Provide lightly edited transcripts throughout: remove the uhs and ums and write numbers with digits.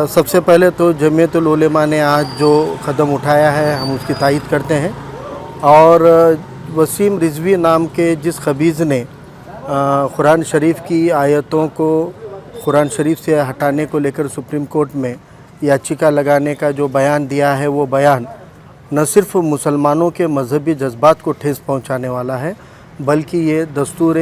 सबसे पहले तो जमीयतुल उलेमा ने आज जो कदम उठाया है हम उसकी तायीद करते हैं। और वसीम रिजवी नाम के जिस खबीज़ ने कुरान शरीफ की आयतों को कुरान शरीफ से हटाने को लेकर सुप्रीम कोर्ट में याचिका लगाने का जो बयान दिया है, वो बयान न सिर्फ मुसलमानों के मजहबी जज्बात को ठेस पहुंचाने वाला है, बल्कि ये दस्तूर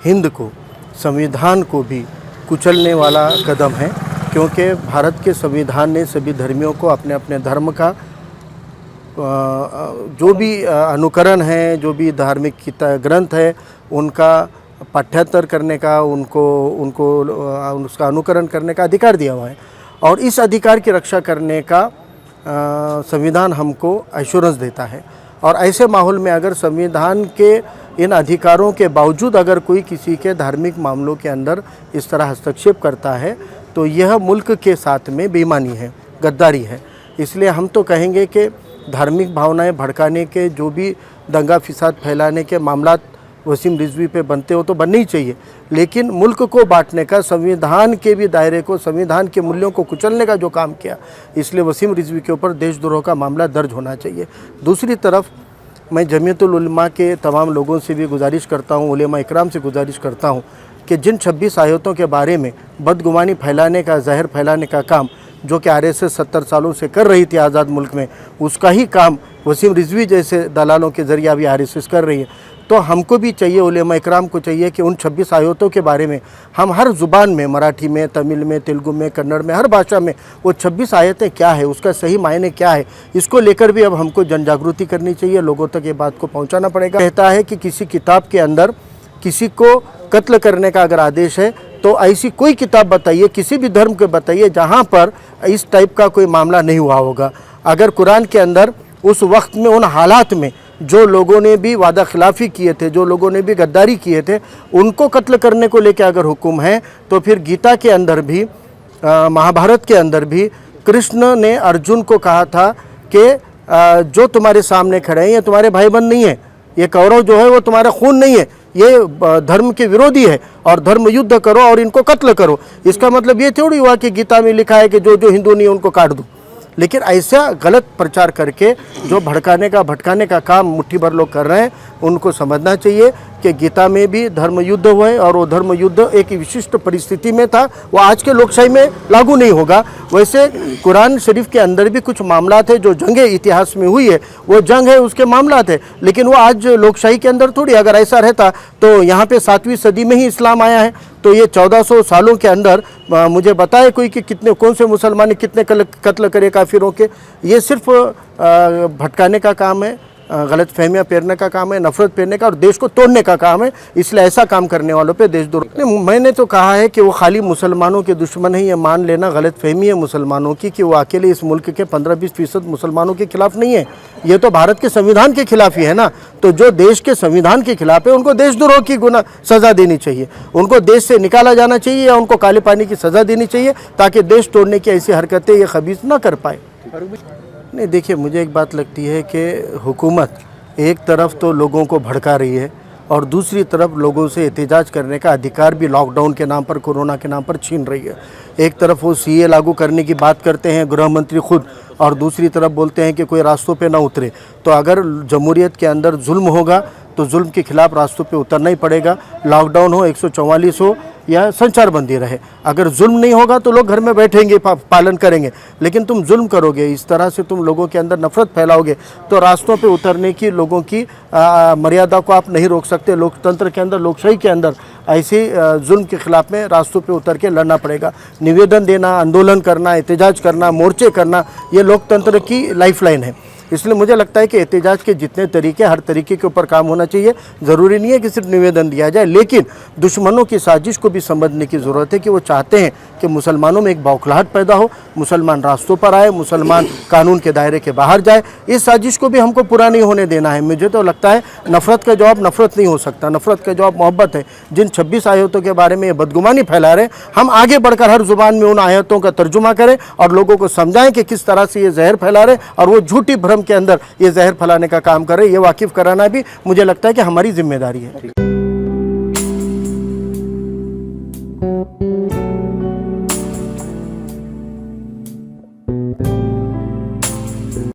हिंद को, संविधान को भी कुचलने वाला कदम है। क्योंकि भारत के संविधान ने सभी धर्मियों को अपने अपने धर्म का जो भी अनुकरण है, जो भी धार्मिक ग्रंथ है, उनका पाठ्यांतर करने का, उसका अनुकरण करने का अधिकार दिया हुआ है। और इस अधिकार की रक्षा करने का संविधान हमको एश्योरेंस देता है। और ऐसे माहौल में अगर संविधान के इन अधिकारों के बावजूद अगर कोई किसी के धार्मिक मामलों के अंदर इस तरह हस्तक्षेप करता है, तो यह मुल्क के साथ में बेईमानी है, गद्दारी है। इसलिए हम तो कहेंगे कि धार्मिक भावनाएं भड़काने के, जो भी दंगा फिसाद फैलाने के मामलात वसीम रिजवी पे बनते हो तो बनने ही चाहिए, लेकिन मुल्क को बांटने का, संविधान के भी दायरे को, संविधान के मूल्यों को कुचलने का जो काम किया, इसलिए वसीम रिजवी के ऊपर देशद्रोह का मामला दर्ज होना चाहिए। दूसरी तरफ मैं जमीयतुल उलमा के तमाम लोगों से भी गुजारिश करता हूँ, उलेमा इकराम से गुजारिश करता हूँ कि जिन 26 आयतों के बारे में बदगुमानी फैलाने का, जहर फैलाने का काम जो कि आरएसएस 70 सालों से कर रही थी आज़ाद मुल्क में, उसका ही काम वसीम रिजवी जैसे दलालों के ज़रिए अभी आरएसएस कर रही है। तो हमको भी चाहिए, उलेमा इकराम को चाहिए कि उन 26 आयतों के बारे में हम हर ज़ुबान में, मराठी में, तमिल में, तेलुगु में, कन्नड़ में, हर भाषा में वो 26 आयतें क्या है, उसका सही मायने क्या है, इसको लेकर भी अब हमको जन जागृति करनी चाहिए, लोगों तक ये बात को पहुँचाना पड़ेगा। कहता है कि किसी किताब के अंदर किसी को कत्ल करने का अगर आदेश है, तो ऐसी कोई किताब बताइए, किसी भी धर्म के बताइए जहाँ पर इस टाइप का कोई मामला नहीं हुआ होगा। अगर कुरान के अंदर उस वक्त में, उन हालात में जो लोगों ने भी वादा खिलाफ़ी किए थे, जो लोगों ने भी गद्दारी किए थे, उनको कत्ल करने को लेकर अगर हुक्म है, तो फिर गीता के अंदर भी, महाभारत के अंदर भी कृष्ण ने अर्जुन को कहा था कि जो तुम्हारे सामने खड़े हैं ये तुम्हारे भाई बंद नहीं है, ये कौरव जो है वो तुम्हारा खून नहीं है, ये धर्म के विरोधी है और धर्म युद्ध करो और इनको कत्ल करो। इसका मतलब ये थोड़ी हुआ कि गीता में लिखा है कि जो जो हिंदू नहीं है उनको काट दो। लेकिन ऐसा गलत प्रचार करके जो भड़काने का, भटकाने का काम मुट्ठी भर लोग कर रहे हैं, उनको समझना चाहिए कि गीता में भी धर्म युद्ध हुए और वो धर्म युद्ध एक विशिष्ट परिस्थिति में था, वो आज के लोकशाही में लागू नहीं होगा। वैसे कुरान शरीफ के अंदर भी कुछ मामला थे जो जंग इतिहास में हुई है, वो जंग है, उसके मामला थे, लेकिन वो आज लोकशाही के अंदर थोड़ी। अगर ऐसा रहता तो यहाँ पे 7वीं सदी में ही इस्लाम आया है, तो ये 1400 सालों के अंदर मुझे बताए कोई कि कितने, कौन से मुसलमान कितने कत्ल करे काफिरों के। ये सिर्फ भटकाने का काम है, गलत फहमियाँ पेरने का काम है, नफरत पेरने का और देश को तोड़ने का काम है। इसलिए ऐसा काम करने वालों पे देशद्रोह। मैंने तो कहा है कि वो खाली मुसलमानों के दुश्मन है, ये मान लेना गलत फहमी है मुसलमानों की कि वो अकेले इस मुल्क के 15-20% मुसलमानों के खिलाफ नहीं है, ये तो भारत के संविधान के खिलाफ ही है ना। तो जो देश के संविधान के खिलाफ है उनको देशद्रोह की सज़ा देनी चाहिए, उनको देश से निकाला जाना चाहिए या उनको काले पानी की सज़ा देनी चाहिए, ताकि देश तोड़ने की ऐसी हरकतें ये खबीस ना कर पाए। नहीं, देखिए, मुझे एक बात लगती है कि हुकूमत एक तरफ तो लोगों को भड़का रही है और दूसरी तरफ लोगों से एहतजाज करने का अधिकार भी लॉकडाउन के नाम पर, कोरोना के नाम पर छीन रही है। एक तरफ वो सीए लागू करने की बात करते हैं गृह मंत्री खुद, और दूसरी तरफ बोलते हैं कि कोई रास्तों पे ना उतरे। तो अगर जमहूरियत के अंदर जुल्म होगा तो जुल्म के खिलाफ रास्तों पे उतरना ही पड़ेगा। लॉकडाउन हो, 144 हो या संचारबंदी रहे, अगर जुल्म नहीं होगा तो लोग घर में बैठेंगे, पालन करेंगे। लेकिन तुम जुल्म करोगे, इस तरह से तुम लोगों के अंदर नफरत फैलाओगे, तो रास्तों पे उतरने की लोगों की मर्यादा को आप नहीं रोक सकते। लोकतंत्र के अंदर, लोकशाही के अंदर ऐसे जुल्म के खिलाफ में रास्तों पे उतर के लड़ना पड़ेगा। निवेदन देना, आंदोलन करना, एहतजाज करना, मोर्चे करना, ये लोकतंत्र की लाइफलाइन है। इसलिए मुझे लगता है कि एहतजाज के जितने तरीके, हर तरीके के ऊपर काम होना चाहिए। ज़रूरी नहीं है कि सिर्फ निवेदन दिया जाए, लेकिन दुश्मनों की साजिश को भी समझने की ज़रूरत है कि वो चाहते हैं कि मुसलमानों में एक बौखलाहट पैदा हो, मुसलमान रास्तों पर आए, मुसलमान कानून के दायरे के बाहर जाए। इस साजिश को भी हमको पूरा नहीं होने देना है। मुझे तो लगता है नफ़रत का जवाब नफ़रत नहीं हो सकता, नफ़रत का जवाब मोहब्बत है। जिन 26 आयतों के बारे में ये बदगुमानी फैला रहे, हम आगे बढ़कर हर ज़ुबान में उन आयतों का तर्जुमा करें और लोगों को समझाएं कि किस तरह से ये जहर फैला रहे और वो झूठी भ्रम के अंदर ये जहर फैलाने का काम कर रहे हैं। ये वाकिफ़ कराना भी मुझे लगता है कि हमारी जिम्मेदारी है।